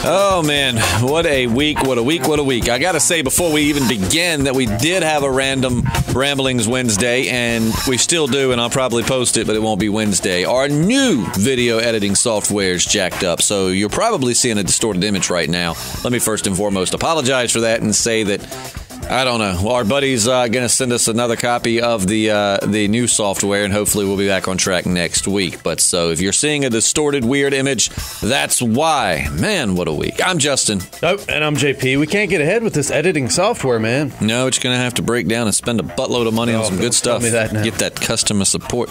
Oh, man. What a week, what a week, what a week. I got to say, before we even begin, that we did have a random Ramblings Wednesday, and we still do, and I'll probably post it, but it won't be Wednesday. Our new video editing software is jacked up, so you're probably seeing a distorted image right now. Let me first and foremost apologize for that and say that I don't know. Well, our buddy's going to send us another copy of the new software, and hopefully we'll be back on track next week. But so if you're seeing a distorted, weird image, that's why. Man, what a week. I'm Justin. Oh, and I'm JP. We can't get ahead with this editing software, man. No, it's going to have to break down and spend a buttload of money on some good stuff. Tell me that now. Get that customer support.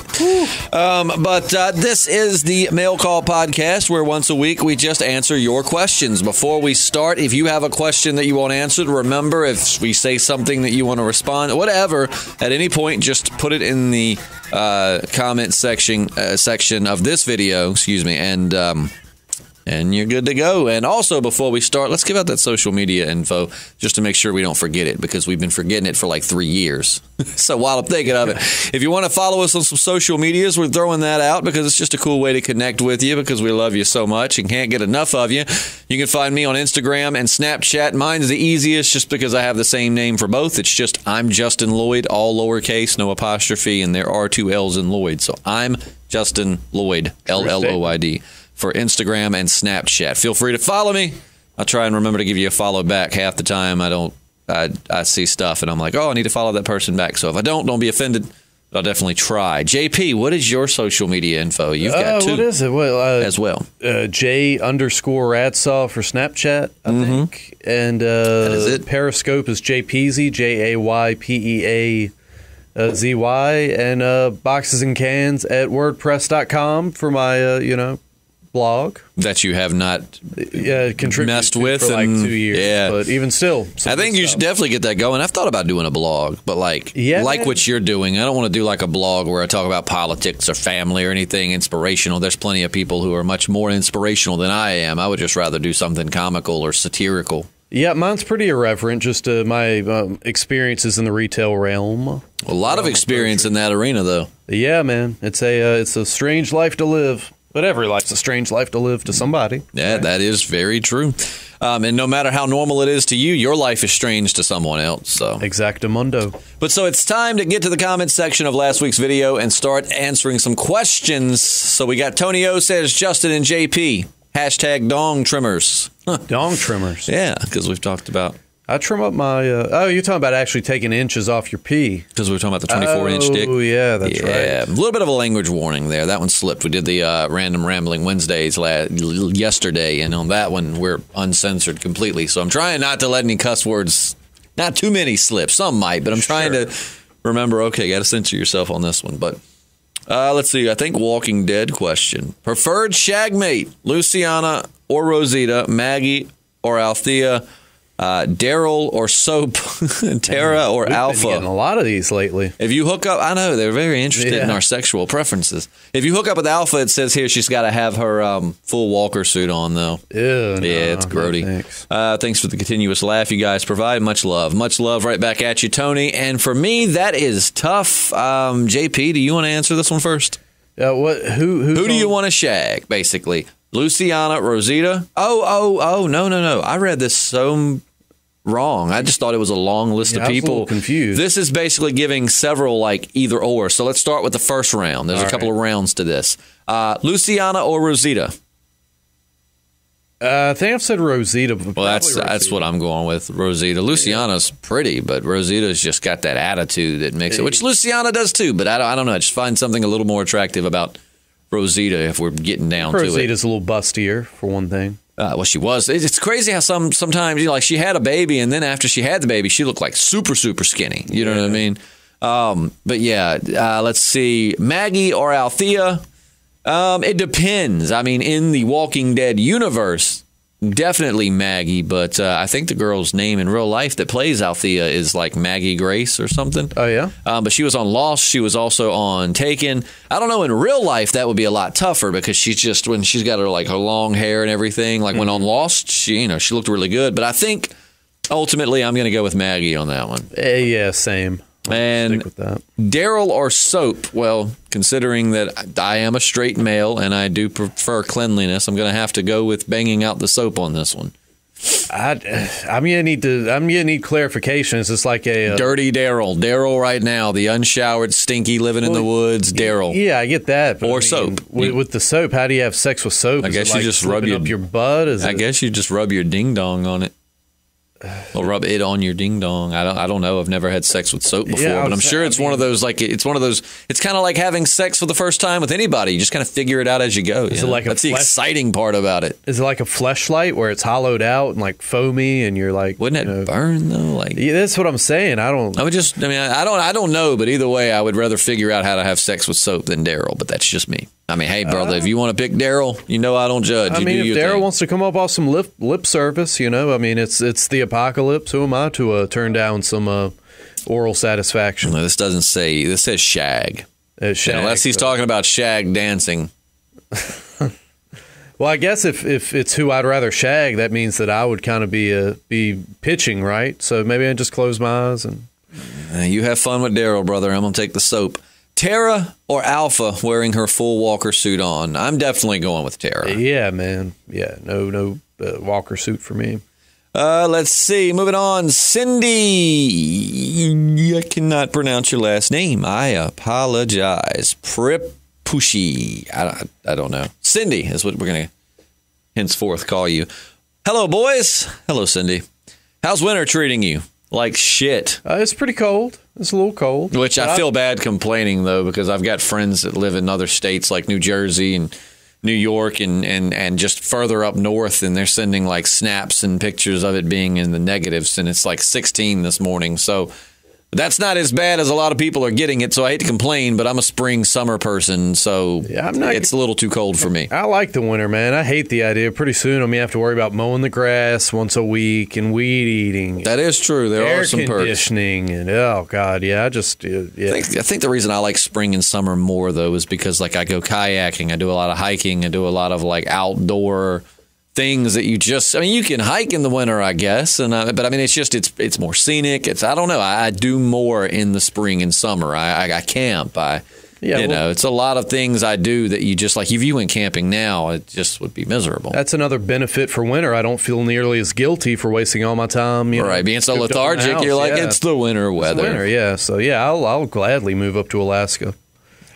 But this is the Mail Call Podcast, where once a week we just answer your questions. Before we start, if you have a question that you want answered, remember, if we say something that you want to respond, whatever, at any point, just put it in the comment section of this video, and you're good to go. And also, before we start, let's give out that social media info just to make sure we don't forget it, because we've been forgetting it for like 3 years. So while I'm thinking of it, if you want to follow us on some social medias, we're throwing that out because it's just a cool way to connect with you, because we love you so much and can't get enough of you. You can find me on Instagram and Snapchat. Mine's the easiest just because I have the same name for both. It's just I'm Justin Lloyd, all lowercase, no apostrophe, and there are 2 L's in Lloyd. So I'm Justin Lloyd, LLOID. For Instagram and Snapchat. Feel free to follow me. I'll try and remember to give you a follow back. Half the time I see stuff and I'm like, oh, I need to follow that person back. So if I don't be offended. I'll definitely try. JP, what is your social media info? You've got 2. What is it? Well, as well. J_Radsaw for Snapchat, I think. And that is it. Periscope is Jaypeazy, Jaypeazy. And boxes and cans at wordpress.com for my, blog that you have not messed with for like 2 years. Yeah. But even still, I think you should definitely get that going. I've thought about doing a blog, but like what you're doing, I don't want to do like a blog where I talk about politics or family or anything inspirational. There's plenty of people who are much more inspirational than I am. I would just rather do something comical or satirical. Yeah, mine's pretty irreverent, just my experiences in the retail realm. A lot of experience in that arena, though. Yeah, man. It's a strange life to live. But every life's a strange life to live to somebody. Yeah, right? That is very true. And no matter how normal it is to you, your life is strange to someone else. So Exactamundo. But so it's time to get to the comment section of last week's video and start answering some questions. So we got Tony O says, Justin and JP, # dong trimmers. Huh. Dong trimmers. Yeah, because we've talked about. I trim up my... you're talking about actually taking inches off your pee. Because we were talking about the 24-inch dick. Oh, yeah, that's right. Yeah, a little bit of a language warning there. That one slipped. We did the Random Rambling Wednesdays yesterday, and on that one, we're uncensored completely. So I'm trying not to let any cuss words, not too many slip. Some might, but I'm trying to remember, okay, got to censor yourself on this one. But let's see. I think Walking Dead question. Preferred shagmate, Luciana or Rosita, Maggie or Althea, Daryl or Soap, Tara or Alpha. Been getting a lot of these lately. If you hook up, I know they're very interested in our sexual preferences. If you hook up with Alpha, it says here she's got to have her full walker suit on, though. Ew, it's grody. Thanks for the continuous laugh you guys provide. Much love right back at you, Tony. And for me, that is tough. JP, do you want to answer this one first? Who do you want to shag? Basically. Luciana, Rosita. Oh, no. I read this so wrong. I just thought it was a long list of people. I was a little confused. This is basically giving several like either or. So let's start with the first round. There's a couple of rounds to this. Luciana or Rosita? I think I've said Rosita. Well, that's what I'm going with, Rosita. Luciana's pretty, but Rosita's just got that attitude that makes it, which Luciana does too, but I don't know. I just find something a little more attractive about Rosita if we're getting down to it. Rosita's a little bustier, for one thing. Well, she was. It's crazy how sometimes, like, she had a baby, and then after she had the baby, she looked like super, super skinny. You know what I mean? But yeah, let's see. Maggie or Althea? It depends. I mean, in the Walking Dead universe, definitely Maggie, but I think the girl's name in real life that plays Althea is like Maggie Grace or something. Oh, yeah? But she was on Lost. She was also on Taken. I don't know, in real life, that would be a lot tougher because she's just, when she's got her long hair and everything, like when on Lost, she looked really good. But I think ultimately I'm going to go with Maggie on that one. Yeah, same. And Stick with that. Daryl or soap? Well, considering that I am a straight male and I do prefer cleanliness, I'm going to have to go with banging out the soap on this one. I'm gonna need clarification. Is this like a dirty Daryl right now, the unshowered, stinky, living in the woods Daryl? Yeah, I get that. But or soap with the soap. How do you have sex with soap? I guess you just rub up your butt. I guess you just rub your ding dong on it. Or rub it on your ding dong. I don't know. I've never had sex with soap before, but I'm sure it's one of those. It's one of those. It's kind of like having sex for the first time with anybody. You just kind of figure it out as you go. Is it like that's the exciting part about it? Is it like a fleshlight where it's hollowed out and like foamy, and you're like, wouldn't it burn though? Like, yeah, that's what I'm saying. I don't know, but either way, I would rather figure out how to have sex with soap than Daryl. But that's just me. I mean, hey, brother, if you want to pick Daryl, I don't judge. I mean, if Daryl wants to come up off some lip service, I mean, it's the apocalypse. Who am I to turn down some oral satisfaction? No, this doesn't say. This says shag. Shag, unless he's talking about shag dancing. Well, I guess if it's who I'd rather shag, that means that I would kind of be pitching, right? So maybe I just close my eyes and. You have fun with Daryl, brother. I'm gonna take the soap. Tara or Alpha wearing her full walker suit on? I'm definitely going with Tara. Yeah, man. Yeah, no walker suit for me. Let's see. Moving on. Cindy. I cannot pronounce your last name. I apologize. Pripushi. I don't know. Cindy is what we're going to henceforth call you. Hello, boys. Hello, Cindy. How's winter treating you? Like shit. It's pretty cold. It's a little cold. Which I feel bad complaining, though, because I've got friends that live in other states like New Jersey and New York and just further up north, and they're sending like snaps and pictures of it being in the negatives, and it's like 16 this morning. So that's not as bad as a lot of people are getting it, so I hate to complain, but I'm a spring, summer person, so it's a little too cold for me. I like the winter, man. I hate the idea. Pretty soon I'm going to have to worry about mowing the grass once a week and weed eating. That is true. There are some perks. Air conditioning and, oh, God, yeah. I think the reason I like spring and summer more, though, is because, like, I go kayaking, I do a lot of hiking, I do a lot of, like, outdoor things that you can hike in the winter, I guess, but I mean, it's more scenic. I don't know. I do more in the spring and summer. I camp. It's a lot of things I do that you just like. If you went camping now, it just would be miserable. That's another benefit for winter. I don't feel nearly as guilty for wasting all my time. Being so lethargic, you're like, it's the winter weather. It's winter, yeah. So I'll gladly move up to Alaska.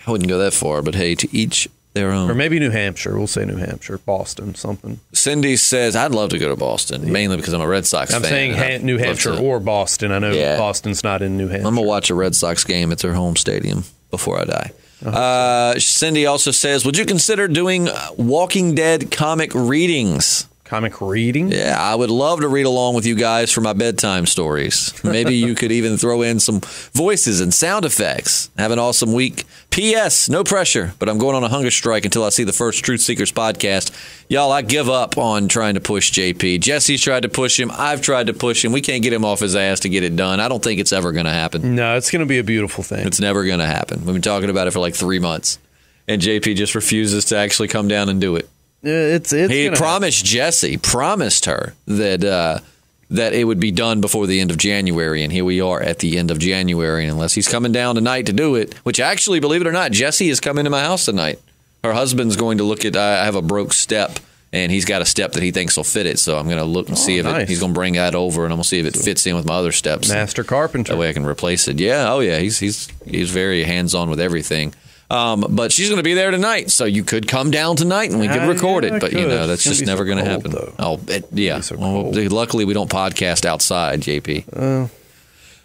I wouldn't go that far, but hey, to each their own. Or maybe New Hampshire. We'll say New Hampshire, Boston, something. Cindy says, I'd love to go to Boston, mainly because I'm a Red Sox fan. I'm saying New Hampshire or Boston. I know Boston's not in New Hampshire. I'm going to watch a Red Sox game at their home stadium before I die. Cindy also says, would you consider doing Walking Dead comic readings? Comic reading? Yeah, I would love to read along with you guys for my bedtime stories. Maybe you could even throw in some voices and sound effects. Have an awesome week. P.S. No pressure, but I'm going on a hunger strike until I see the first Truth Seekers podcast. Y'all, I give up on trying to push JP. Jesse's tried to push him. I've tried to push him. We can't get him off his ass to get it done. I don't think it's ever going to happen. No, it's going to be a beautiful thing. It's never going to happen. We've been talking about it for like 3 months, and JP just refuses to actually come down and do it. He promised her that it would be done before the end of January, and here we are at the end of January. And unless he's coming down tonight to do it, which actually, believe it or not, Jesse is coming to my house tonight. Her husband's going to look at. I have a broke step, and he's got a step that he thinks will fit it. So I'm going to look and see if he's going to bring that over, and I'm going to see if it fits in with my other steps. Master carpenter. That way I can replace it. Yeah. Oh yeah. He's very hands on with everything. But she's going to be there tonight, so you could come down tonight and we could record it. But, that's just never going to happen. Luckily, we don't podcast outside, JP.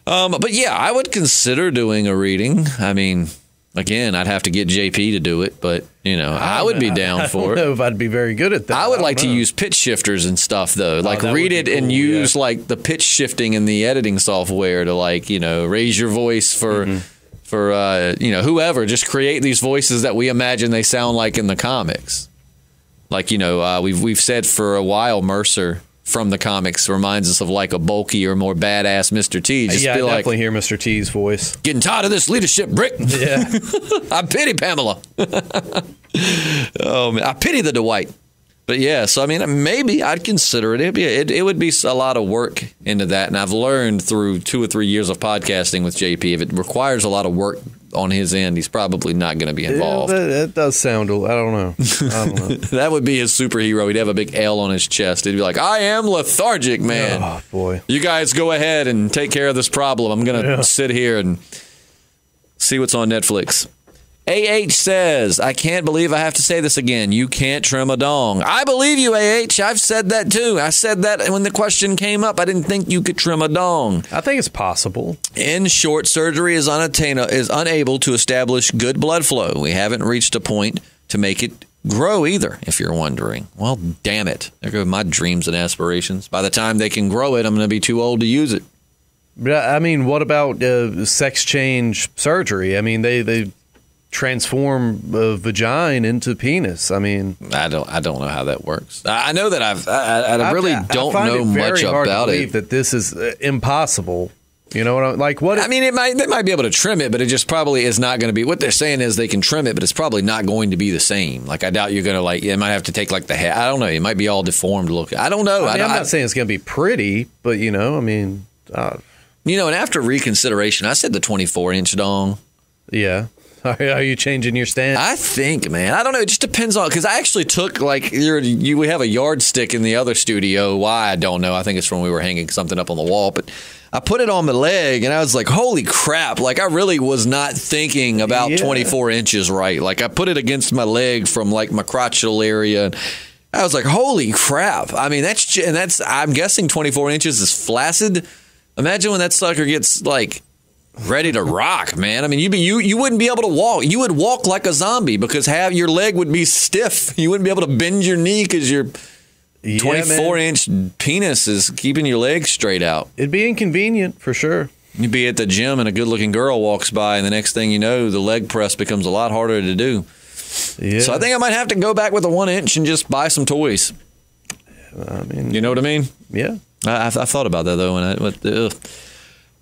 But, yeah, I would consider doing a reading. I mean, again, I'd have to get JP to do it, but, I would be down for it. I don't know if I'd be very good at that. I would like to use pitch shifters and stuff, though. Like, read it and use, like, the pitch shifting in the editing software to, like, raise your voice for... For whoever, just create these voices that we imagine they sound like in the comics. Like we've said for a while, Mercer from the comics reminds us of like a bulkier, more badass Mr. T. Just I definitely hear Mr. T's voice. Getting tired of this leadership, Brick. Yeah, I pity Pamela. Oh man, I pity the Dwight. But yeah, so I mean, maybe I'd consider it. It would be a lot of work into that, and I've learned through 2 or 3 years of podcasting with JP, if it requires a lot of work on his end, he's probably not going to be involved. Yeah, that does sound. I don't know. That would be his superhero. He'd have a big L on his chest. He'd be like, "I am lethargic, man. Oh boy, you guys go ahead and take care of this problem. I'm going to sit here and see what's on Netflix." AH says, "I can't believe I have to say this again. You can't trim a dong." I believe you, AH. I've said that too. I said that when the question came up. I didn't think you could trim a dong. I think it's possible. In short, surgery is unable to establish good blood flow. We haven't reached a point to make it grow either, if you're wondering. Well, damn it. There go my dreams and aspirations. By the time they can grow it, I'm going to be too old to use it. But I mean, what about sex change surgery? I mean, they transform a vagina into penis. I mean, I don't know how that works. I know that I really don't know much about it. That this is impossible. You know what I'm like? What? I mean, they might be able to trim it, but it just probably is not going to be. What they're saying is they can trim it, but it's probably not going to be the same. Like I doubt you're going to it might have to take like the head. I don't know. It might be all deformed looking. I don't know. I'm not saying it's going to be pretty, but I mean, and after reconsideration, I said the 24-inch dong. Yeah. Are you changing your stance? I think, man. I don't know. It just depends on, because I actually took we have a yardstick in the other studio. Why? I don't know. I think it's from we were hanging something up on the wall, but I put it on my leg and I was like, holy crap. Like I really was not thinking about 24 inches right. Like I put it against my leg from like my crotchal area. I was like, holy crap. I mean, I'm guessing 24 inches is flaccid. Imagine when that sucker gets like ready to rock, man. I mean, you wouldn't be able to walk. You would walk like a zombie because your leg would be stiff. You wouldn't be able to bend your knee because your 24-inch penis is keeping your legs straight out. It'd be inconvenient for sure. You'd be at the gym and a good-looking girl walks by, and the next thing you know, the leg press becomes a lot harder to do. Yeah. So I think I might have to go back with a 1-inch and just buy some toys. I mean, you know what I mean? Yeah. I thought about that though.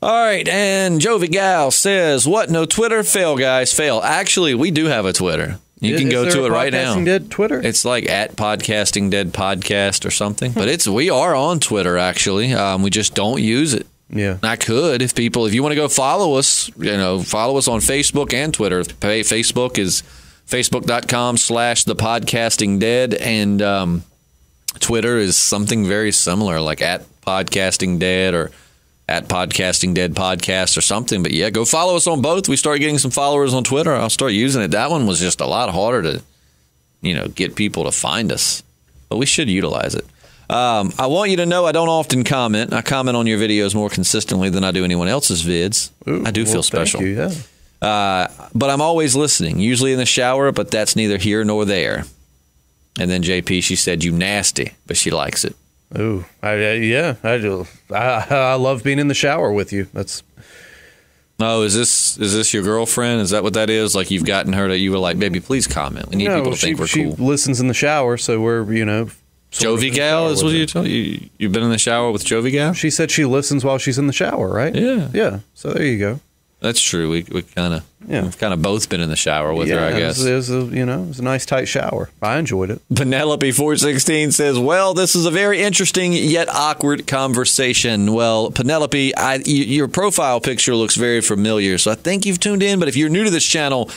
All right, and Jovi Gal says, "What? No Twitter? Fail, guys, fail." Actually, we do have a Twitter. You can go to it right now. Podcasting Dead Twitter? It's like at Podcasting Dead Podcast or something. But we are on Twitter, actually. We just don't use it. Yeah. I could if you want to go follow us, follow us on Facebook and Twitter. Facebook is facebook.com/thepodcastingdead, and Twitter is something very similar, like at Podcasting Dead or at Podcasting Dead Podcast or something. But yeah, go follow us on both. We start getting some followers on Twitter. I'll start using it. That one was just a lot harder to, get people to find us. But we should utilize it. I want you to know I don't often comment. I comment on your videos more consistently than I do anyone else's vids. Ooh, I do feel special. Thank you, yeah. But I'm always listening, usually in the shower, but that's neither here nor there. And then JP, she said, "You nasty," but she likes it. Ooh, I do. I love being in the shower with you. Oh, is this your girlfriend? Is that what that is? Like you've gotten her that you were like, "Baby, please comment. We need people to think we're cool." She listens in the shower, so we're Jovi Gal is what you told you. You've been in the shower with Jovi Gal? She said she listens while she's in the shower, right? Yeah. Yeah. So there you go. That's true. We've kind of both been in the shower with her, I guess. It was a nice tight shower. I enjoyed it. Penelope 416 says, "Well, this is a very interesting yet awkward conversation." Well, Penelope, your profile picture looks very familiar, so I think you've tuned in. But if you're new to this channel,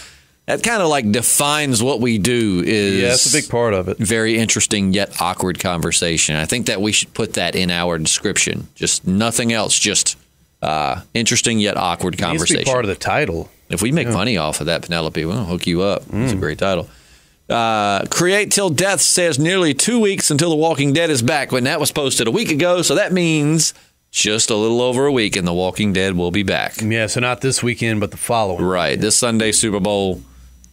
that kind of like defines what we do. That's a big part of it. Very interesting yet awkward conversation. I think that we should put that in our description. Just nothing else. Just interesting yet awkward conversation. It needs to be part of the title. If we make money off of that, Penelope, we'll hook you up. It's a great title. Create Till Death says nearly 2 weeks until The Walking Dead is back. When that was posted a week ago, so that means just a little over a week, and The Walking Dead will be back. Yeah, so not this weekend, but the following. Right. This Sunday, Super Bowl,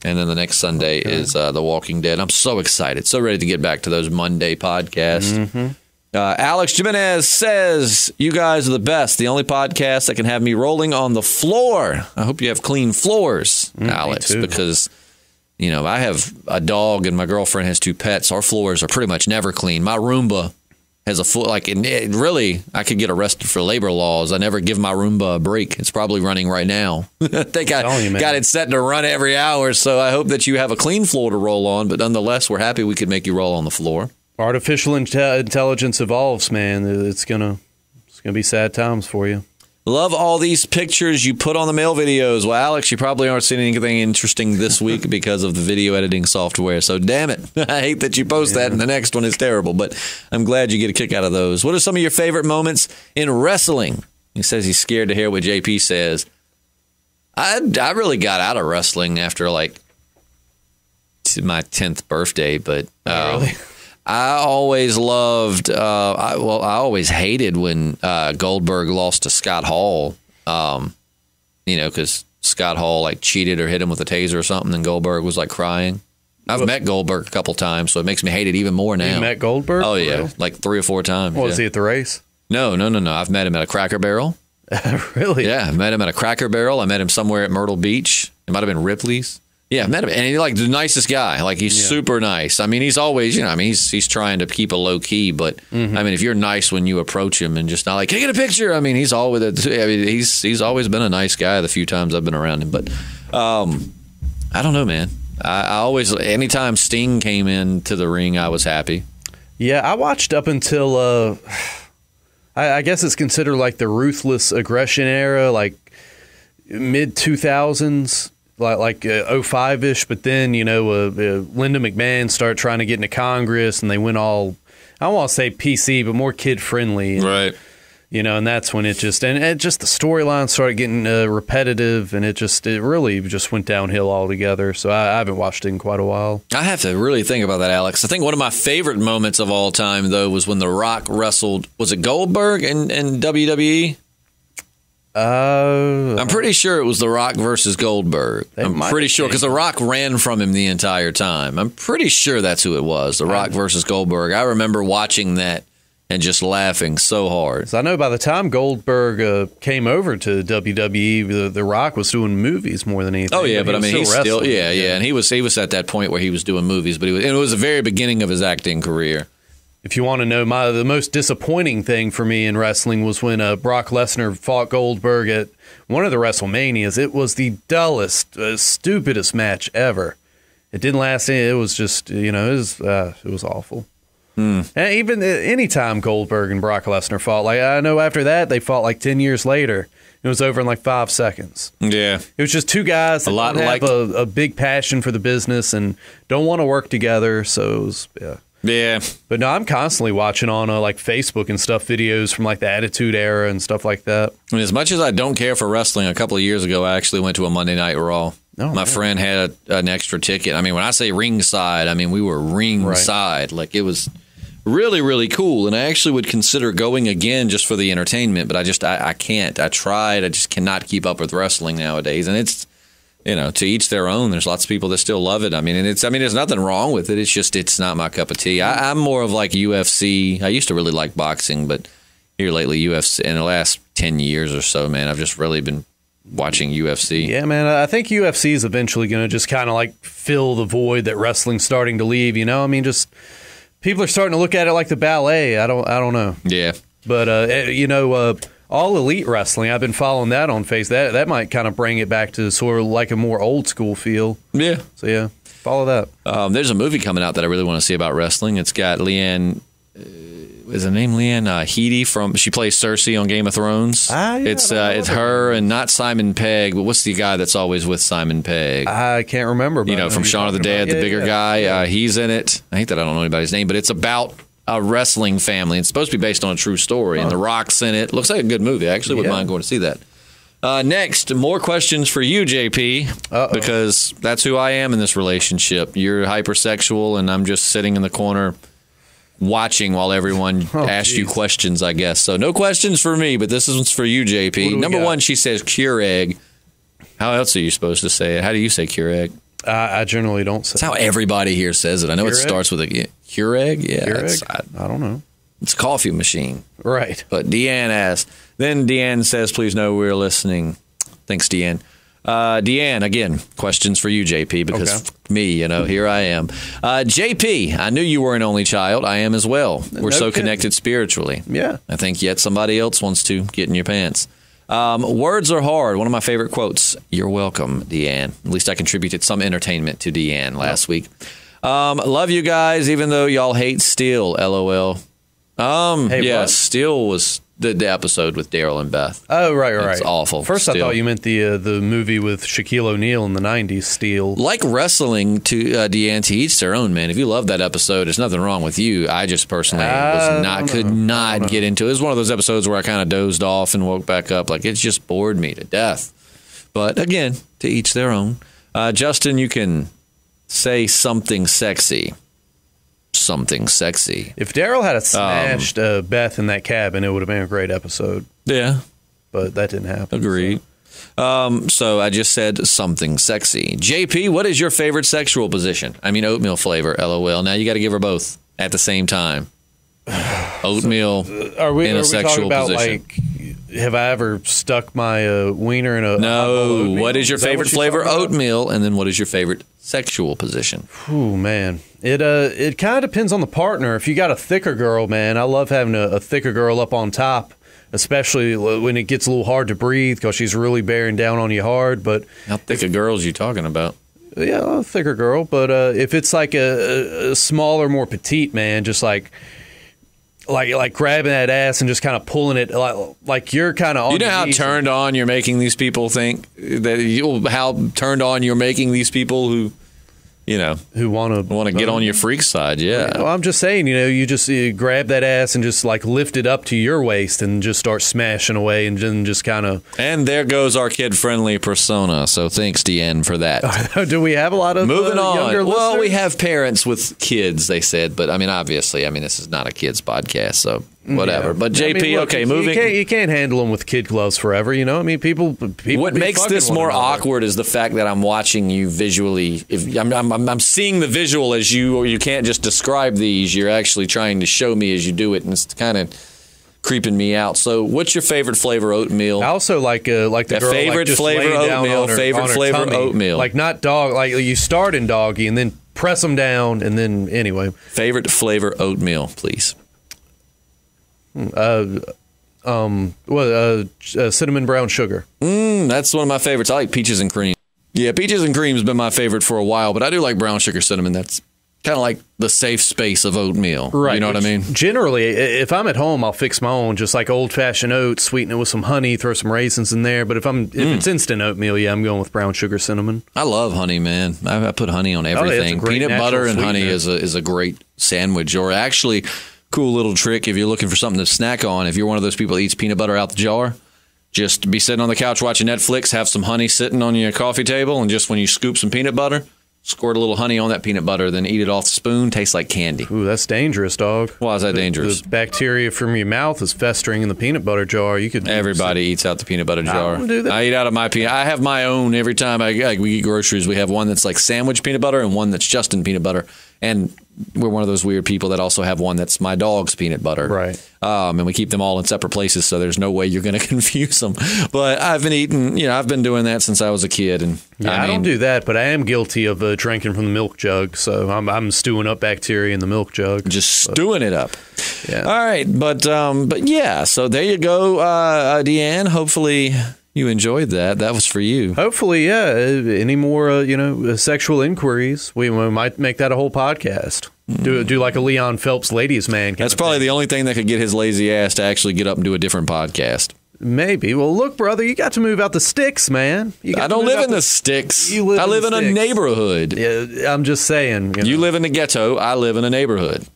and then the next Sunday is The Walking Dead. I'm so excited, so ready to get back to those Monday podcasts. Mm-hmm. Alex Jimenez says, "You guys are the best. The only podcast that can have me rolling on the floor." I hope you have clean floors, Alex, because, I have a dog and my girlfriend has 2 pets. Our floors are pretty much never clean. My Roomba has a foot, really, I could get arrested for labor laws. I never give my Roomba a break. It's probably running right now. I think I got it set to run every hour, so I hope that you have a clean floor to roll on, but nonetheless, we're happy we could make you roll on the floor. Artificial intelligence evolves, man. It's gonna be sad times for you. Love all these pictures you put on the mail videos. Well, Alex, you probably aren't seeing anything interesting this week because of the video editing software. So, damn it. I hate that you post that and the next one is terrible, but I'm glad you get a kick out of those. What are some of your favorite moments in wrestling? He says he's scared to hear what JP says. I really got out of wrestling after, like, my 10th birthday, but Really? I always loved, I always hated when Goldberg lost to Scott Hall, because Scott Hall like cheated or hit him with a taser or something, and Goldberg was like crying. I've met Goldberg a couple times, so it makes me hate it even more now. You met Goldberg? Oh, yeah, Really? like 3 or 4 times. Was he at the race? No. I've met him at a Cracker Barrel. Really? Yeah, I met him at a Cracker Barrel. I met him somewhere at Myrtle Beach. It might have been Ripley's. Yeah, I met him, and he's like the nicest guy. Like he's super nice. I mean, he's always, he's trying to keep a low key, but I mean, if you're nice when you approach him and just not like, can I get a picture? I mean, he's always been a nice guy the few times I've been around him. But I don't know, man. I always, anytime Sting came into the ring, I was happy. Yeah, I watched up until I guess it's considered like the ruthless aggression era, like mid 2000s. Like 05-ish, but then, Linda McMahon started trying to get into Congress, and they went all, I don't want to say PC, but more kid-friendly. Right. And that's when it the storyline started getting repetitive, and it really just went downhill altogether. So I haven't watched it in quite a while. I have to really think about that, Alex. I think one of my favorite moments of all time, though, was when The Rock wrestled, was it Goldberg in WWE? I'm pretty sure it was The Rock versus Goldberg. I'm pretty sure because The Rock ran from him the entire time. I'm pretty sure that's who it was, The Rock versus Goldberg. I remember watching that and just laughing so hard. So I know by the time Goldberg came over to WWE, The Rock was doing movies more than anything. Oh yeah, but I mean, he's still yeah, and he was at that point where he was doing movies, but it was the very beginning of his acting career. If you want to know, the most disappointing thing for me in wrestling was when Brock Lesnar fought Goldberg at one of the WrestleManias. It was the dullest, stupidest match ever. It didn't last. It was just, it was awful. And even any time Goldberg and Brock Lesnar fought, like I know after that they fought like 10 years later. It was over in like 5 seconds. Yeah, it was just two guys that have a big passion for the business and don't want to work together. So it was Yeah. But no, I'm constantly watching on like Facebook and stuff, videos from like the Attitude Era and stuff like that. I mean, as much as I don't care for wrestling, a couple of years ago, I actually went to a Monday Night Raw. My friend had an extra ticket. I mean, when I say ringside, I mean, we were ringside. Right. Like, it was really, really cool. And I actually would consider going again just for the entertainment, but I can't. I tried. I just cannot keep up with wrestling nowadays. And it's, to each their own. There's lots of people that still love it. I mean, there's nothing wrong with it. It's just, it's not my cup of tea. I'm more of like UFC. I used to really like boxing, but here lately, UFC, in the last 10 years or so, man, I've just really been watching UFC. Yeah, man, I think UFC is eventually going to just kind of like fill the void that wrestling's starting to leave, I mean, just people are starting to look at it like the ballet. I don't know. Yeah. But, All Elite Wrestling, I've been following that on Facebook. That might kind of bring it back to sort of like a more old school feel. Yeah. So, yeah, follow that. There's a movie coming out that I really want to see about wrestling. It's got Leanne, is her name Leanne Headey she plays Cersei on Game of Thrones. Yeah, it's her and not Simon Pegg, but what's the guy that's always with Simon Pegg? I can't remember. From Shaun of the Dead, the bigger guy. Yeah. He's in it. I hate that I don't know anybody's name, but it's about a wrestling family. It's supposed to be based on a true story, and The Rock's in it. Looks like a good movie. I actually wouldn't mind going to see that. Next, more questions for you, JP, because that's who I am in this relationship. You're hypersexual, and I'm just sitting in the corner watching while everyone asks you questions, I guess. So no questions for me, but this is for you, JP. Number one, she says Keurig. How else are you supposed to say it? How do you say Keurig? I generally don't say it. That's how everybody here says it. I know Keurig? It starts with a Keurig. Yeah, Keurig? I don't know. It's a coffee machine. Right. But Deanne asks. Then Deanne says, please know we're listening. Thanks, Deanne. Deanne, again, questions for you, JP, because me, here I am. JP, I knew you were an only child. I am as well. We're so connected spiritually. Yeah. I think yet somebody else wants to get in your pants. Words are hard. One of my favorite quotes. You're welcome, Deanne. At least I contributed some entertainment to Deanne last week. Love you guys, even though y'all hate Steel. LOL. Hey, yeah, what? Steel was the episode with Daryl and Beth. Oh, right. It's awful. First, Steel. I thought you meant the movie with Shaquille O'Neal in the '90s. Steel. Like wrestling, to Deanne, to each their own, man. If you love that episode, there's nothing wrong with you. I just personally could not get into it. It was one of those episodes where I kind of dozed off and woke back up. Like, it just bored me to death. But again, to each their own. Justin, you can say something sexy. Something sexy. If Daryl had smashed Beth in that cabin, it would have been a great episode. Yeah. But that didn't happen. Agreed. So I just said something sexy. JP, what is your favorite sexual position? I mean, oatmeal flavor, LOL. Now you got to give her both at the same time. Oatmeal in a sexual position. Like, have I ever stuck my wiener in a No. What is your favorite flavor? Oatmeal. And then what is your favorite sexual position? Ooh, man. It kind of depends on the partner. If you got a thicker girl, man, I love having a thicker girl up on top, especially when it gets a little hard to breathe because she's really bearing down on you hard. But how thick a girl is you talking about? Yeah, a thicker girl. But if it's like a smaller, more petite, man, just like grabbing that ass and just kind of pulling it like you're kind of on. You know how turned on you're making these people think how turned on you're making these people who want to get on your freak side. Yeah. Well, I'm just saying, you just grab that ass and just like lift it up to your waist and just start smashing away and then just kind of. And there goes our kid-friendly persona. So thanks, Deanne, for that. Do we have a lot of moving on? Younger well, listeners? we have parents with kids. They said, but I mean, obviously, this is not a kids podcast, so whatever. Yeah. But JP, look, moving. You can't handle them with kid gloves forever. People. What makes this more awkward is the fact that I'm watching you visually. If I'm seeing the visual as you, or you can't just describe these. You're actually trying to show me as you do it, and it's kind of creeping me out. So, what's your favorite flavor oatmeal? I also like the girl, favorite just flavor oatmeal. Favorite flavor tummy. Oatmeal. Like not dog. Like you start in doggy and then press them down, and then anyway. Favorite flavor oatmeal, please. Cinnamon brown sugar. That's one of my favorites. I like peaches and cream. Yeah, peaches and cream has been my favorite for a while, but I do like brown sugar cinnamon. That's kind of like the safe space of oatmeal. Right. You know what I mean? Generally, if I'm at home, I'll fix my own, just like old-fashioned oats, sweeten it with some honey, throw some raisins in there. But if it's instant oatmeal, yeah, I'm going with brown sugar cinnamon. I love honey, man. I put honey on everything. Peanut butter and honey is a great sandwich. Or actually, cool little trick if you're looking for something to snack on. If you're one of those people that eats peanut butter out the jar, just be sitting on the couch watching Netflix, have some honey sitting on your coffee table, and just when you scoop some peanut butter, squirt a little honey on that peanut butter, then eat it off the spoon. Tastes like candy. Ooh, that's dangerous, dog. Why is that dangerous? The bacteria from your mouth is festering in the peanut butter jar. Everybody eats out the peanut butter jar. I don't do that. I eat out of my peanut. I have my own every time we eat groceries. We have one that's like sandwich peanut butter and one that's just in peanut butter. And we're one of those weird people that also have one that's my dog's peanut butter. Right. And we keep them all in separate places, so there's no way you're going to confuse them. But I've been eating, I've been doing that since I was a kid. And I don't do that, but I am guilty of drinking from the milk jug. So I'm stewing up bacteria in the milk jug. Stewing it up. Yeah. All right. But yeah, so there you go, Deanne. Hopefully you enjoyed that. That was for you. Hopefully, yeah. Any more, sexual inquiries? We might make that a whole podcast. Do like a Leon Phelps ladies man. That's probably the only thing that could get his lazy ass to actually get up and do a different podcast. Maybe. Well, look, brother, you got to move out the sticks, man. I don't live in the sticks. I live in a neighborhood. Yeah, I'm just saying. You live in the ghetto. I live in a neighborhood.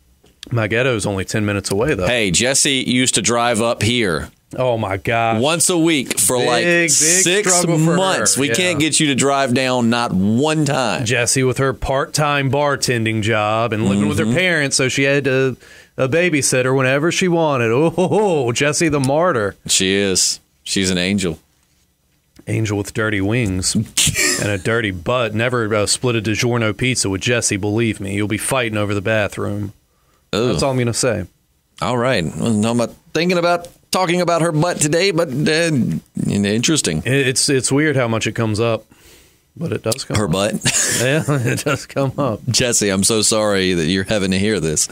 My ghetto is only 10 minutes away, though. Hey, Jesse used to drive up here. Oh, my God. Once a week for big 6 months. We can't get you to drive down not one time. Jessie with her part-time bartending job and living with her parents, so she had a babysitter whenever she wanted. Oh, Jessie the martyr. She is. She's an angel. Angel with dirty wings and a dirty butt. Never split a DiGiorno pizza with Jessie, believe me. You'll be fighting over the bathroom. Ooh. That's all I'm going to say. All right. Well, I'm not thinking about talking about her butt today, but interesting. It's weird how much it comes up, but it does come her up. Butt. Yeah, it does come up. Jesse, I'm so sorry that you're having to hear this.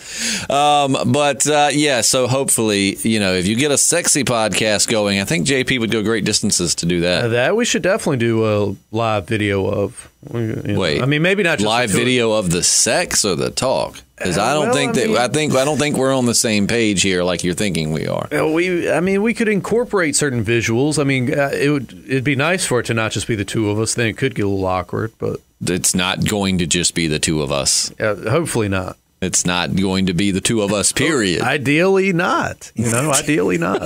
Yeah, so hopefully, if you get a sexy podcast going, I think JP would go great distances to do that. That we should definitely do a live video of. Wait, I mean, maybe not just live video of the sex or the talk. Because I don't think we're on the same page here, like you're thinking we are. We could incorporate certain visuals. I mean, it'd be nice for it to not just be the two of us. Then it could get a little awkward, but it's not going to just be the two of us. Hopefully not. It's not going to be the two of us, period. Ideally not. Ideally not.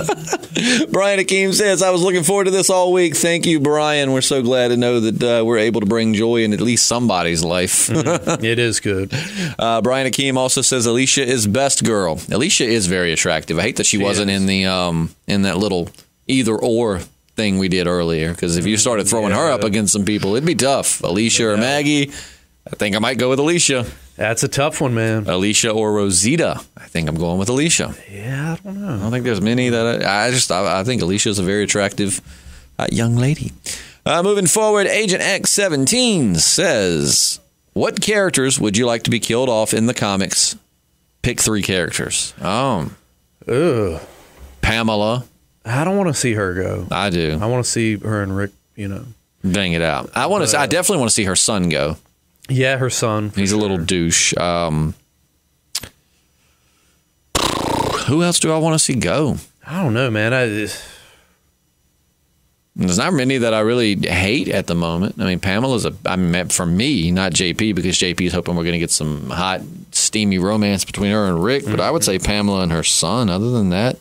Brian Akeem says, I was looking forward to this all week. Thank you, Brian. We're so glad to know that we're able to bring joy in at least somebody's life. It is good. Brian Akeem also says Alicia is best girl. Alicia is very attractive. I hate that she wasn't in the in that little either or thing we did earlier, because if you started throwing her up against some people, it'd be tough. Alicia or Maggie, I think I might go with Alicia. That's a tough one, man. Alicia or Rosita. I think I'm going with Alicia. Yeah, I don't know. I don't think there's many that I think Alicia's a very attractive young lady. Moving forward, Agent X17 says, what characters would you like to be killed off in the comics? Pick 3 characters. Pamela. I don't want to see her go. I do. I want to see her and Rick, bang it out. I definitely want to see her son go. Yeah, her son. He's a little douche. Who else do I want to see go? I don't know, man. There's not many that I really hate at the moment. I mean, Pamela's for me, not JP, because JP is hoping we're going to get some hot, steamy romance between her and Rick. But I would say Pamela and her son. Other than that,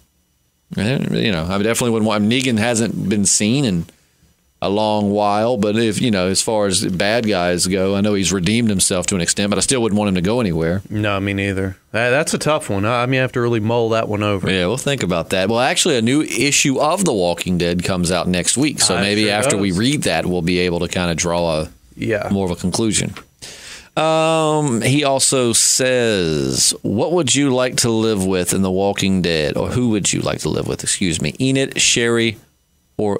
I definitely wouldn't want. Negan hasn't been seen in a long while, but if as far as bad guys go, I know he's redeemed himself to an extent, but I still wouldn't want him to go anywhere. No, me neither. That's a tough one. I have to really mull that one over. Yeah, we'll think about that. Well, actually, a new issue of The Walking Dead comes out next week, so maybe after we read that, we'll be able to kind of draw more of a conclusion. He also says, what would you like to live with in The Walking Dead, or who would you like to live with? Excuse me, Enid, Sherry, or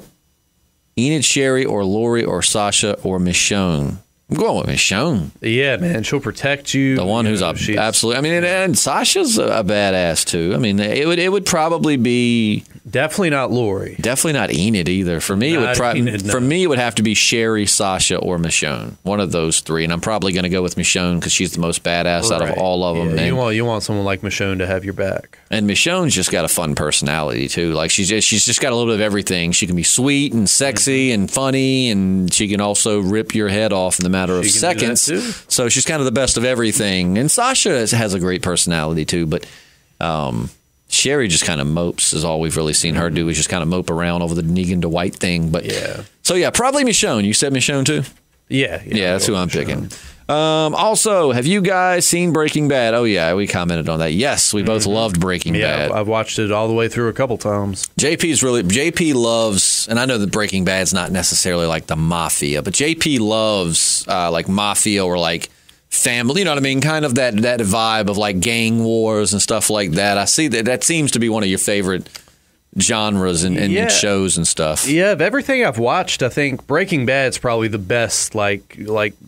Lori, or Sasha, or Michonne. I'm going with Michonne. Yeah, man. She'll protect you. The one who's absolutely. I mean, and Sasha's a badass too. I mean, it would probably be definitely not Lori. Definitely not Enid either. For me, for me, it would have to be Sherry, Sasha, or Michonne. One of those 3, and I'm probably going to go with Michonne because she's the most badass out of all of them. Yeah, you want someone like Michonne to have your back. And Michonne's just got a fun personality too. Like she's just got a little bit of everything. She can be sweet and sexy and funny, and she can also rip your head off in the matter of seconds. So she's kind of the best of everything. And Sasha has a great personality too, but Sherry just kind of mopes is all we've really seen her do, is just kind of mope around over the Negan to White thing. But probably Michonne. You said Michonne too? Yeah, that's who I'm picking. Also, have you guys seen Breaking Bad? Oh yeah, we commented on that. Yes, we both loved Breaking Bad. I've watched it all the way through a couple times. JP loves, and I know that Breaking Bad's not necessarily like the mafia, but JP loves like mafia or like family, you know what I mean? Kind of that vibe of like gang wars and stuff like that. I see that seems to be one of your favorite genres and shows and stuff. Yeah, of everything I've watched, I think Breaking Bad's probably the best like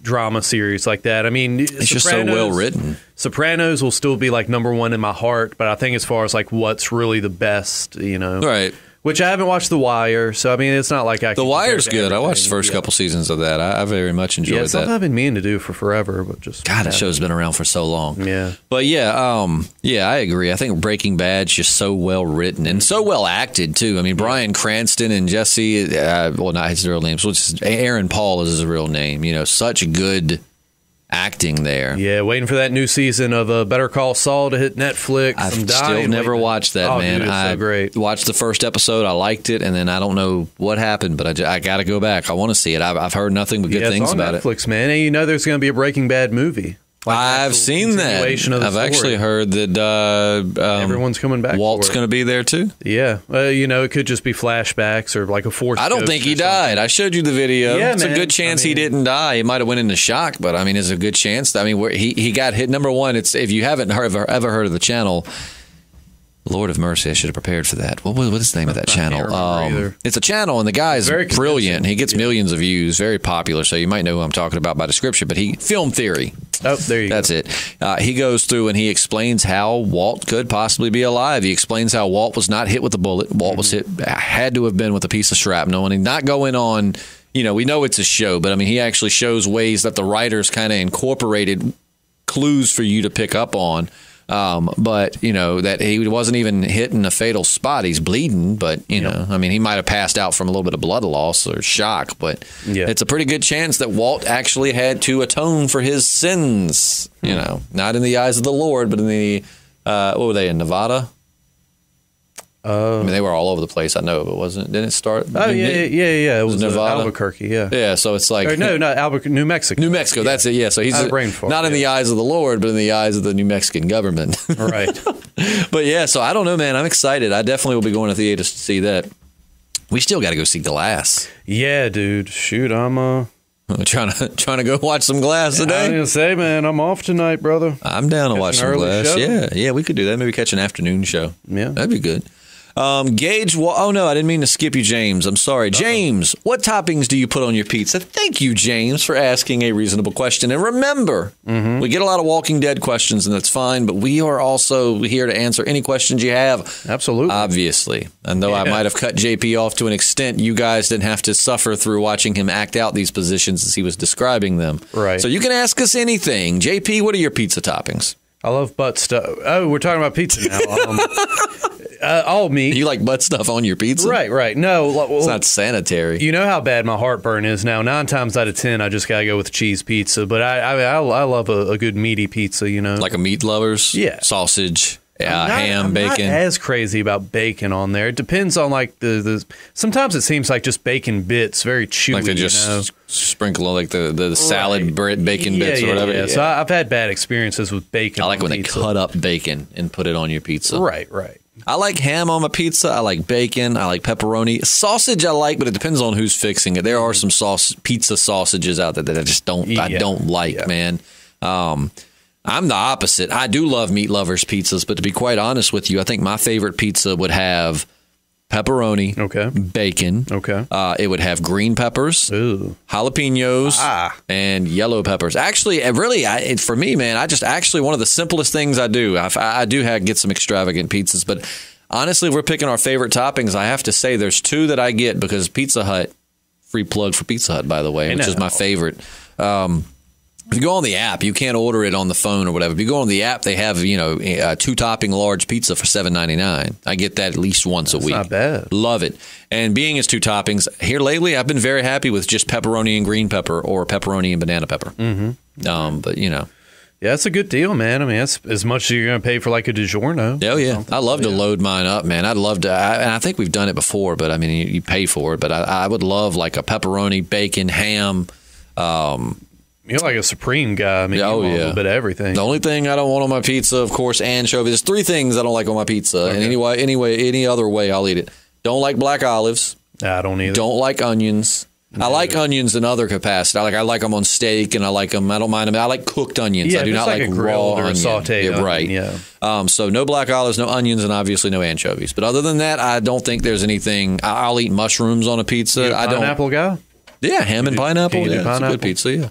drama series like that. I mean, it's just so well written. Sopranos will still be like #1 in my heart, but I think as far as like what's really the best, right. Which I haven't watched The Wire, so I mean, it's not like I can. The Wire's good. I watched the first couple seasons of that. I very much enjoyed that. Yeah, something I've been meaning to do for forever, but just that show's been around for so long. Yeah, but I agree. I think Breaking Bad's just so well written and so well acted too. I mean, Bryan Cranston and Jesse, not his real names, which is Aaron Paul is his real name. Such good acting there. Yeah, waiting for that new season of Better Call Saul to hit Netflix. I've still never watched that, man. Dude, it's so great. Watched the first episode. I liked it, and then I don't know what happened, but I got to go back. I want to see it. I've heard nothing but good things about it. Netflix, man. And there's going to be a Breaking Bad movie. I've seen that. I've actually heard that everyone's coming back. Walt's going to be there too. Yeah, it could just be flashbacks or like a force. I don't think he died. I showed you the video. Yeah, it's a good chance he didn't die. He might have went into shock, but I mean, it's a good chance. I mean, he got hit. #1. It's if you haven't ever heard of the channel. Lord of mercy, I should have prepared for that. What is the name of that channel? It's a channel, and the guy's brilliant. He gets millions of views, very popular, so you might know who I'm talking about by description, but Film Theory. Oh, there you go. That's it. He goes through and he explains how Walt could possibly be alive. He explains how Walt was not hit with a bullet. Walt was had to have been with a piece of shrapnel, and he's not going on we know it's a show, but I mean, he actually shows ways that the writers kind of incorporated clues for you to pick up on. But that he wasn't even hitting a fatal spot. He's bleeding, but I mean, he might have passed out from a little bit of blood loss or shock. But it's a pretty good chance that Walt actually had to atone for his sins. Not in the eyes of the Lord, but in the what were they in Nevada? I mean, they were all over the place. I know, but didn't it start? Oh, yeah. It was Nevada, Albuquerque. Yeah. Yeah. So it's like no, not Albuquerque, New Mexico. New Mexico. That's it. Yeah. So he's not in the eyes of the Lord, but in the eyes of the New Mexican government. Right. But yeah. So I don't know, man. I'm excited. I definitely will be going to theaters to see that. We still got to go see Glass. Yeah, dude. Shoot, I'm trying to go watch some Glass today. I was gonna say, man, I'm off tonight, brother. I'm down to watch some Glass. Show. Yeah. We could do that. Maybe catch an afternoon show. Yeah, that'd be good. Gage, oh no, I didn't mean to skip you, James. I'm sorry. James, what toppings do you put on your pizza? Thank you, James, for asking a reasonable question. And remember, we get a lot of Walking Dead questions, and that's fine, but we are also here to answer any questions you have. Absolutely. Obviously. And though I might have cut JP off to an extent, you guys didn't have to suffer through watching him act out these positions as he was describing them. Right. So you can ask us anything. JP, what are your pizza toppings? I love butt stuff. Oh, we're talking about pizza now. All meat. You like butt stuff on your pizza? Right. No. It's not sanitary. You know how bad my heartburn is now. 9 times out of 10, I just got to go with cheese pizza. But I love a good meaty pizza, Like a meat lovers? Yeah. Sausage, ham, bacon. I'm not as crazy about bacon on there. It depends on the sometimes it seems like just bacon bits, very chewy. Like they just sprinkle like the salad bread bacon bits or whatever. Yeah. So I've had bad experiences with bacon. I like when pizza. They cut up bacon and put it on your pizza. Right. I like ham on my pizza. I like bacon. I like pepperoni. Sausage I like, but it depends on who's fixing it. There are some pizza sausages out there that I just don't. I don't like, man. I'm the opposite. I do love meat lovers pizzas, but to be quite honest with you, I think my favorite pizza would have pepperoni, bacon. It would have green peppers, jalapenos, and yellow peppers. Actually, really, for me, man, actually one of the simplest things I do. I do get some extravagant pizzas, but honestly, if we're picking our favorite toppings, I have to say there's 2 that I get because Pizza Hut, free plug for Pizza Hut, by the way, which is my favorite. If you go on the app, you can't order it on the phone or whatever. If you go on the app, they have, a 2-topping large pizza for $7.99. I get that at least once a week. Not bad. Love it. And being as 2 toppings, here lately, I've been very happy with just pepperoni and green pepper or pepperoni and banana pepper. But, Yeah, it's a good deal, man. I mean, that's as much as you're going to pay for like a DiGiorno. Oh, yeah. I love to load mine up, man. I'd love to. And I think we've done it before, but I mean, you pay for it. But I would love like a pepperoni, bacon, ham, You're like a supreme guy. I mean, you want a little bit of everything. The only thing I don't want on my pizza, of course, anchovies. There's 3 things I don't like on my pizza. And any other way, I'll eat it. Don't like black olives. I don't either. Don't like onions. No. I like onions in other capacity. I like them on steak, and I like them. I don't mind them. I like cooked onions. I do not like raw or onions. Sauteed onion, right. Yeah. So no black olives, no onions, and obviously no anchovies. But other than that, I don't think there's anything. I'll eat mushrooms on a pizza. You're a pineapple guy? Yeah, ham and pineapple. Yeah, it's a good pizza. Yeah.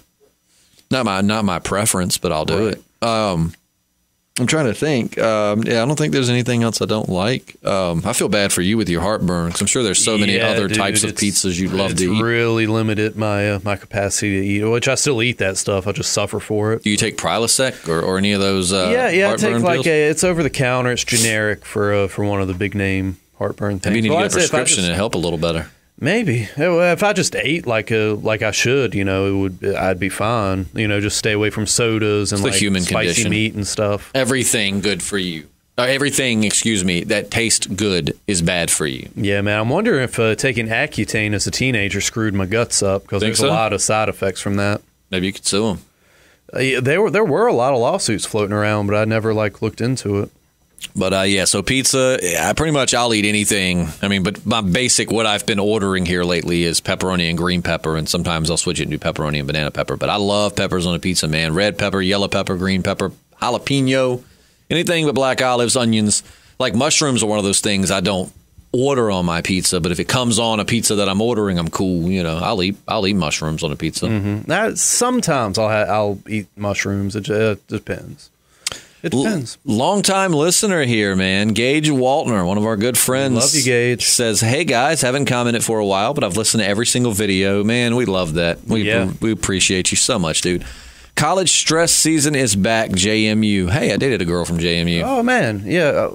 Not my preference, but I'll do it. I'm trying to think. I don't think there's anything else I don't like. I feel bad for you with your heartburn because I'm sure there's so many other types of pizzas you'd love to eat. It's really limited my capacity to eat, which I still eat that stuff. I just suffer for it. Do you take Prilosec or any of those? I take like it's over the counter. It's generic for one of the big name heartburn things. Maybe you need to get a prescription to help a little better. Maybe if I just ate like I should, I'd be fine. Just stay away from sodas and like human spicy condition. Meat and stuff. Everything good for you. Everything, that tastes good is bad for you. Yeah, man. I'm wondering if taking Accutane as a teenager screwed my guts up because there's a lot of side effects from that. Maybe you could sue them. There were a lot of lawsuits floating around, but I never looked into it. But so pizza, I'll eat anything. I mean, but my basic, what I've been ordering here lately is pepperoni and green pepper, and sometimes I'll switch it and do pepperoni and banana pepper. But I love peppers on a pizza, man. Red pepper, yellow pepper, green pepper, jalapeno, anything but black olives, onions. Like mushrooms are one of those things I don't order on my pizza, but if it comes on a pizza that I'm ordering, I'm cool. I'll eat mushrooms on a pizza. Now, sometimes I'll eat mushrooms. It depends. It depends. Long-time listener here, man. Gage Waltner, one of our good friends. Love you, Gage. Says, hey, guys, haven't commented for a while, but I've listened to every single video. Man, we love that. We appreciate you so much, dude. College stress season is back, JMU. Hey, I dated a girl from JMU. Oh, man. Yeah.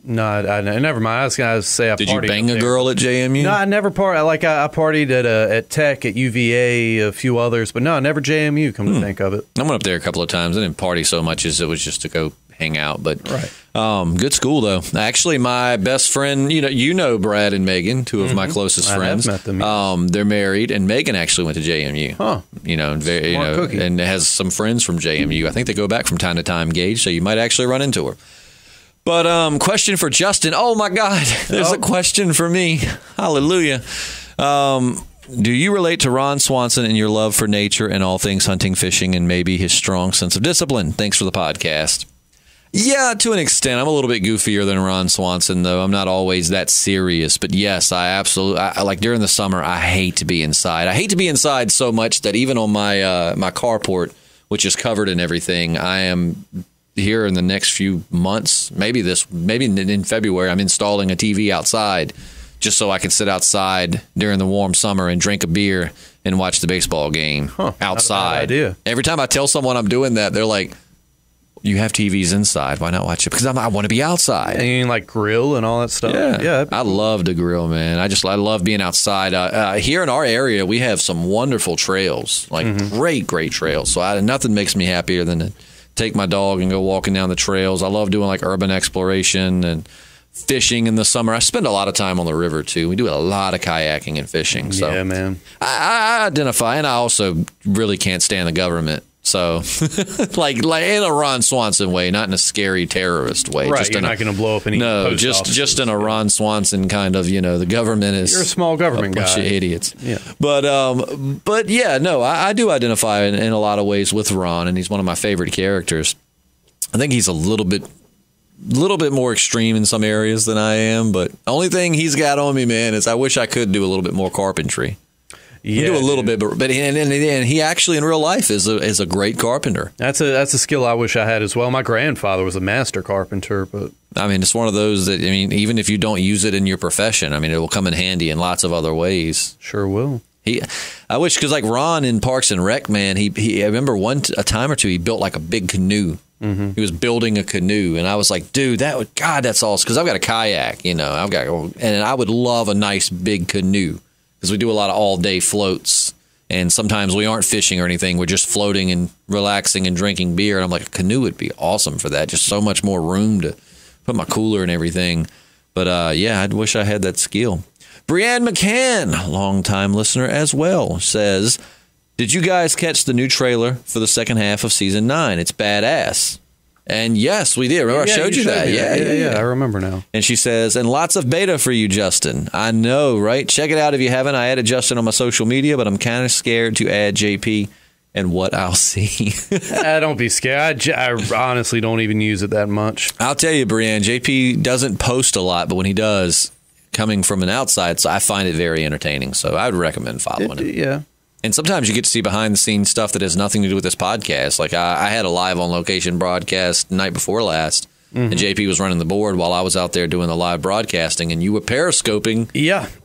No, I never mind. I was going to say I partied. Did you bang a girl at JMU? No, I never partied. I partied at Tech, at UVA, a few others, but no, never JMU, come to think of it. I went up there a couple of times. I didn't party so much as it was just to go hang out. But right. Good school, though. Actually, my best friend, you know Brad and Megan, two of my closest friends. I have met them. They're married, and Megan actually went to JMU. Huh. And has some friends from JMU. I think they go back from time to time, Gage, so you might actually run into her. But question for Justin. Oh, my God. There's a question for me. Hallelujah. Do you relate to Ron Swanson in your love for nature and all things hunting, fishing, and maybe his strong sense of discipline? Thanks for the podcast. Yeah, to an extent. I'm a little bit goofier than Ron Swanson, though. I'm not always that serious. But, yes, I absolutely like during the summer, I hate to be inside. I hate to be inside so much that even on my my carport, which is covered in everything, I am here in the next few months, maybe in February, I'm installing a TV outside just so I can sit outside during the warm summer and drink a beer and watch the baseball game outside. Not a bad idea. Every time I tell someone I'm doing that, they're like, you have TVs inside. Why not watch it? Because I want to be outside. And you like grill and all that stuff? Yeah. I love to grill, man. I love being outside. Here in our area, we have some wonderful trails, like great trails. So nothing makes me happier than to take my dog and go walking down the trails. I love doing like urban exploration and fishing in the summer. I spend a lot of time on the river too. We do a lot of kayaking and fishing. So yeah, man. I identify, and I also really can't stand the government. So, like in a Ron Swanson way, not in a scary terrorist way. Right, just you're not going to blow up any. No, just in a Ron Swanson kind of. The government is. You're a small government bunch guy. Of idiots. Yeah, but yeah, no, I do identify in a lot of ways with Ron, and he's one of my favorite characters. I think he's a little bit more extreme in some areas than I am, but the only thing he's got on me, man, is I wish I could do a little bit more carpentry. Yeah, do a little bit, but he actually in real life is a great carpenter. That's a skill I wish I had as well. My grandfather was a master carpenter, but I mean, it's one of those that even if you don't use it in your profession, it will come in handy in lots of other ways. Sure will. I wish, because like Ron in Parks and Rec, man, I remember a time or two he built like a big canoe. Mm-hmm. He was building a canoe, and I was like, dude, that's awesome, because I've got a kayak, and I would love a nice big canoe. Because we do a lot of all-day floats, and sometimes we aren't fishing or anything. We're just floating and relaxing and drinking beer. And I'm like, a canoe would be awesome for that. Just so much more room to put my cooler and everything. But, I wish I had that skill. Brianne McCann, longtime listener as well, says, did you guys catch the new trailer for the second half of Season 9? It's badass. And yes, we did. Remember, I showed you that. Yeah, I remember now. And she says, and lots of beta for you, Justin. I know, right? Check it out if you haven't. I added Justin on my social media, but I'm kind of scared to add JP and what I'll see. Don't be scared. I honestly don't even use it that much. I'll tell you, Brianne, JP doesn't post a lot, but when he does, coming from an outside, so I find it very entertaining. So I would recommend following it. Yeah. And sometimes you get to see behind-the-scenes stuff that has nothing to do with this podcast. Like I had a live-on-location broadcast the night before last, and JP was running the board while I was out there doing the live broadcasting, and you were periscoping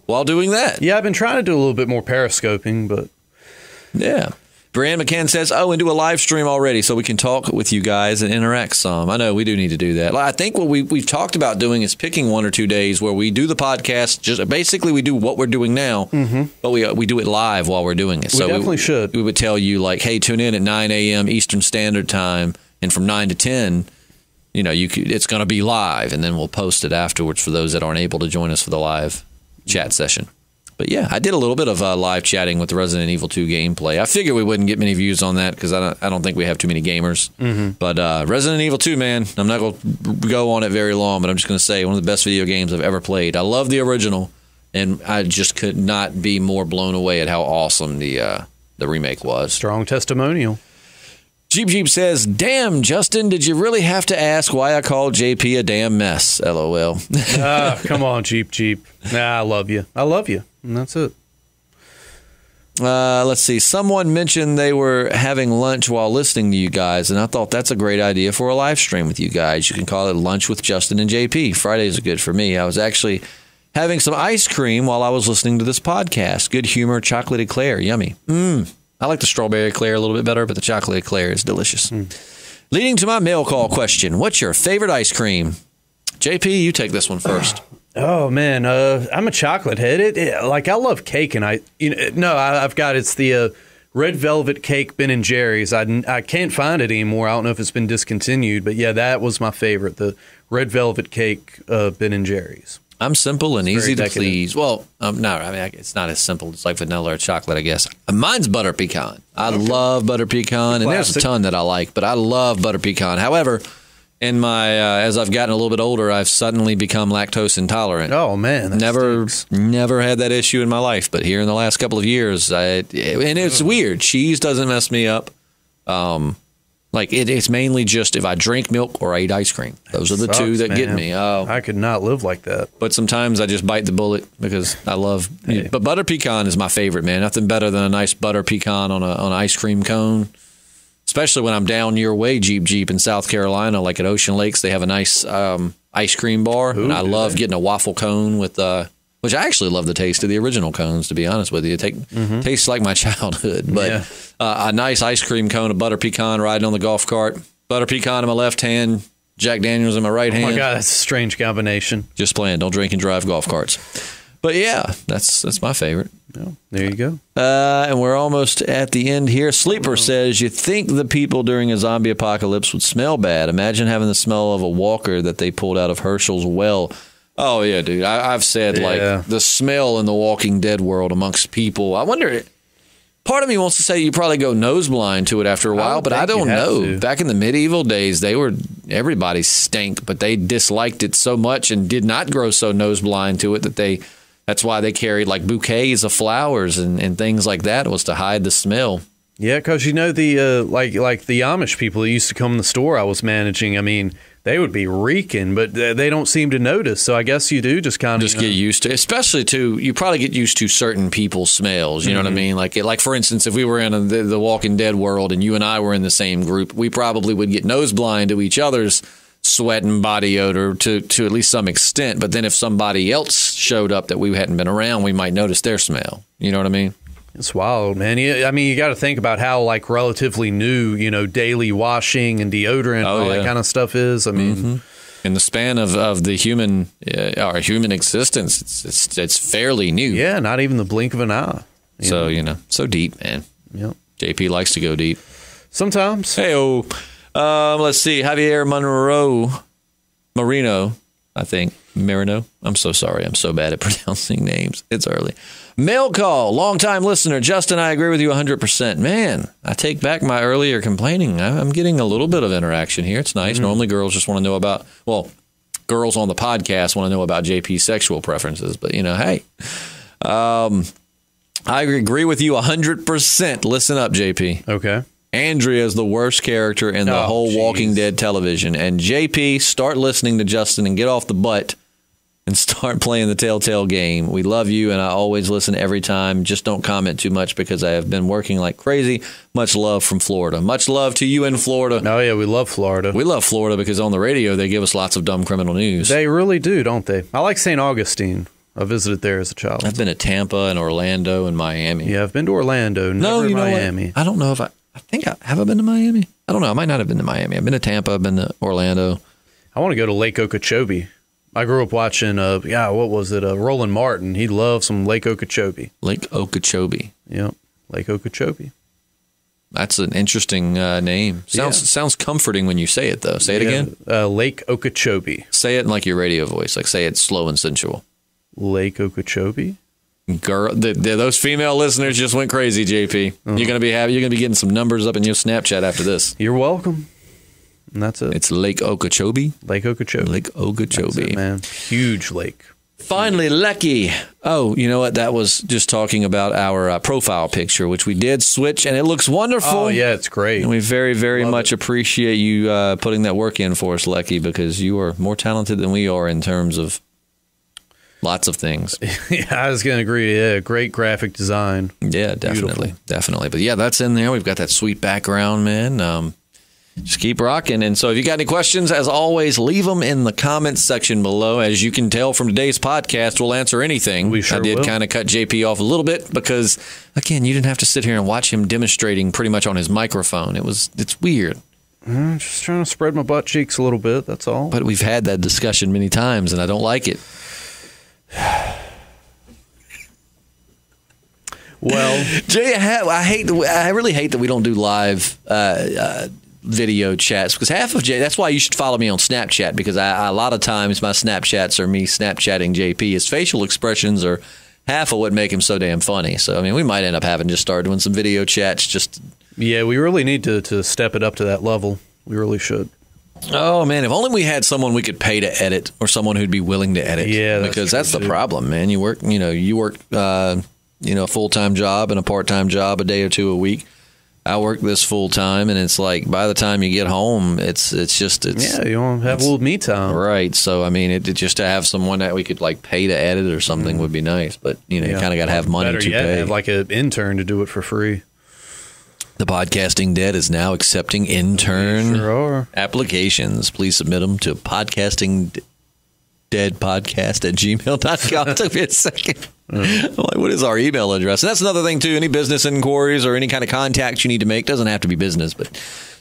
while doing that. Yeah, I've been trying to do a little bit more periscoping, but... Yeah. Brianne McCann says, and do a live stream already so we can talk with you guys and interact some. I know we do need to do that. I think what we've talked about doing is picking 1 or 2 days where we do the podcast. Just basically, we do what we're doing now, but we do it live while we're doing it. We definitely should. We would tell you, like, hey, tune in at 9 a.m. Eastern Standard Time, and from 9 to 10, it's going to be live, and then we'll post it afterwards for those that aren't able to join us for the live chat session. But yeah, I did a little bit of live chatting with the Resident Evil 2 gameplay. I figured we wouldn't get many views on that because I don't think we have too many gamers. But Resident Evil 2, man, I'm not going to go on it very long, but I'm just going to say one of the best video games I've ever played. I love the original, and I just could not be more blown away at how awesome the remake was. Strong testimonial. Jeep says, damn, Justin, did you really have to ask why I called JP a damn mess? LOL. Come on, Jeep. Nah, I love you. And that's it. Let's see. Someone mentioned they were having lunch while listening to you guys, and I thought that's a great idea for a live stream with you guys. You can call it Lunch with Justin and JP. Fridays are good for me. I was actually having some ice cream while I was listening to this podcast. Good humor, chocolate eclair. Yummy. I like the strawberry eclair a little bit better, but the chocolate eclair is delicious. Leading to my mail call question. What's your favorite ice cream? JP, you take this one first. Oh man, I'm a chocolate head. Like I love cake, and I've got it's the red velvet cake Ben and Jerry's. I can't find it anymore. I don't know if it's been discontinued, but yeah, that was my favorite. The red velvet cake Ben and Jerry's. I'm simple and easy to please. Well, no, I mean it's not as simple. It's like vanilla or chocolate, I guess. Mine's butter pecan. I love butter pecan, and there's a ton that I like, but I love butter pecan. However, in my as I've gotten a little bit older, I've suddenly become lactose intolerant. Oh man, that never had that issue in my life, but here in the last couple of years, and it's weird. Cheese doesn't mess me up. It's mainly just if I drink milk or I eat ice cream. Those are the two that get me. I could not live like that. But sometimes I just bite the bullet because I love. Hey. But butter pecan is my favorite, man. Nothing better than a nice butter pecan on an ice cream cone. Especially when I'm down your way, Jeep in South Carolina, like at Ocean Lakes, they have a nice ice cream bar, and I love getting a waffle cone with, which I actually love the taste of the original cones. To be honest with you, it tastes like my childhood. But a nice ice cream cone, a butter pecan riding on the golf cart, butter pecan in my left hand, Jack Daniels in my right hand. Oh my God, that's a strange combination. Just playing. Don't drink and drive golf carts. But yeah, that's my favorite. Yeah, there you go. And we're almost at the end here. Sleeper says, you think the people during a zombie apocalypse would smell bad. Imagine having the smell of a walker that they pulled out of Herschel's well. Oh, yeah, dude. I've said, like, the smell in the Walking Dead world amongst people. I wonder, part of me wants to say you probably go nose blind to it after a while, but I don't know. Back in the medieval days, everybody stank, but they disliked it so much and did not grow so nose blind to it that that's why they carried like bouquets of flowers and things like that, was to hide the smell. Yeah, because the like the Amish people that used to come in the store I was managing, I mean, they would be reeking, but they don't seem to notice. So I guess you do just kind of get used to, especially you probably get used to certain people's smells. You know what I mean? Like for instance, if we were in the Walking Dead world and you and I were in the same group, we probably would get nose blind to each other's sweat and body odor to at least some extent. But then if somebody else showed up that we hadn't been around, we might notice their smell. You know what I mean? It's wild, man. I mean, you got to think about how like relatively new, daily washing and deodorant and all that kind of stuff is. I mean, in the span of the human our human existence, it's fairly new. Yeah, not even the blink of an eye. So so deep, man. Yep. JP likes to go deep sometimes. Hey-o. Let's see. Javier Marino, I think. Marino. I'm so sorry. I'm so bad at pronouncing names. It's early. Mail call. Long-time listener. Justin, I agree with you 100%. Man, I take back my earlier complaining. I'm getting a little bit of interaction here. It's nice. Normally girls just want to know about, girls on the podcast want to know about JP's sexual preferences. But, hey. I agree with you 100%. Listen up, JP. Okay. Andrea is the worst character in the whole Walking Dead television. And JP, start listening to Justin and get off the butt and start playing the Telltale game. We love you, and I always listen every time. Just don't comment too much because I have been working like crazy. Much love from Florida. Much love to you in Florida. Oh, yeah, we love Florida. We love Florida because on the radio they give us lots of dumb criminal news. They really do, don't they? I like St. Augustine. I visited there as a child. I've been to Tampa and Orlando and Miami. Yeah, I've been to Orlando, never Miami. I don't know if I think have I been to Miami? I don't know. I might not have been to Miami. I've been to Tampa. I've been to Orlando. I want to go to Lake Okeechobee. I grew up watching, what was it? Roland Martin. He loved some Lake Okeechobee. Lake Okeechobee. Yep, Lake Okeechobee. That's an interesting name. Sounds comforting when you say it, though. Say it again. Lake Okeechobee. Say it in like your radio voice. Like say it slow and sensual. Lake Okeechobee. Girl, those female listeners just went crazy, JP. You're gonna be getting some numbers up in your Snapchat after this. You're welcome. And that's it. It's Lake Okeechobee. Lake Okeechobee. Lake Okeechobee. That's it, man. Huge lake. Finally, Lecky. Oh, you know what? That was just talking about our profile picture, which we did switch, and it looks wonderful. Oh, yeah, it's great. And we very, very much appreciate you putting that work in for us, Lecky, because you are more talented than we are in terms of Lots of things. Yeah, I was going to agree. Yeah, great graphic design. Yeah, definitely. Definitely. But yeah, that's in there. We've got that sweet background, man. Just keep rocking. And so if you got any questions, as always, leave them in the comments section below. As you can tell from today's podcast, we'll answer anything. We sure I did will. kind of cut JP off a little bit because, again, you didn't have to sit here and watch him demonstrating pretty much on his microphone. It's weird. Just trying to spread my butt cheeks a little bit, that's all. But we've had that discussion many times, and I don't like it. Well, Jay, I really hate that we don't do live video chats because half of Jay. That's why you should follow me on Snapchat because a lot of times my Snapchats are me Snapchatting JP. His facial expressions are half of what make him so damn funny. So I mean, we might end up having just start doing some video chats. Yeah, we really need to step it up to that level. We really should. Oh man, if only we had someone we could pay to edit or someone who'd be willing to edit. Yeah, because that's the problem, man. You work a full-time job and a part-time job a day or two a week. I work this full-time, and it's like by the time you get home, it's you want to have a little me time, right? So I mean, it just to have someone that we could like pay to edit or something would be nice, but you kind of got to have money to pay. Have like an intern to do it for free. The Podcasting Dead is now accepting intern applications. Please submit them to podcastingdeadpodcast@gmail.com. It took me a second. I'm like, what is our email address? And that's another thing, too. Any business inquiries or any kind of contacts you need to make, doesn't have to be business, but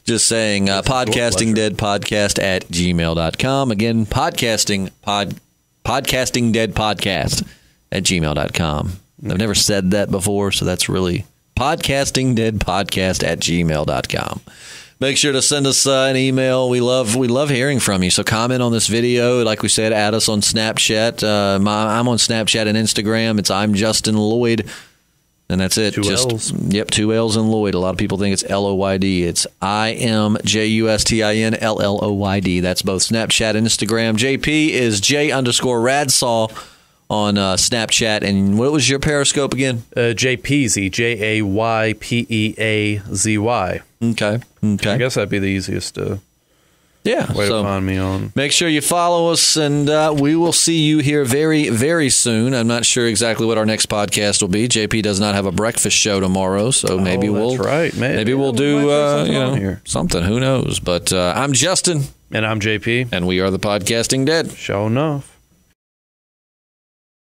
just saying podcastingdeadpodcast@gmail.com. Again, podcastingdeadpodcast@gmail.com. I've never said that before, so that's really podcastingdeadpodcast@gmail.com. Make sure to send us an email. We love hearing from you. So comment on this video. Like we said, add us on Snapchat. I'm on Snapchat and Instagram. I'm Justin Lloyd. And that's it. 2 L's. Yep, 2 L's in Lloyd. A lot of people think it's Lloyd. It's IMJUSTINLLOYD. That's both Snapchat and Instagram. JP is J_Radsaw on Snapchat. And what was your Periscope again? Jaypeazy, JAYPEAZY. Okay. I guess that'd be the easiest way to find me on. Make sure you follow us, and we will see you here very, very soon. I'm not sure exactly what our next podcast will be. JP does not have a breakfast show tomorrow, so maybe we'll do something. Who knows? But I'm Justin. And I'm JP. And we are the Podcasting Dead. Sure enough.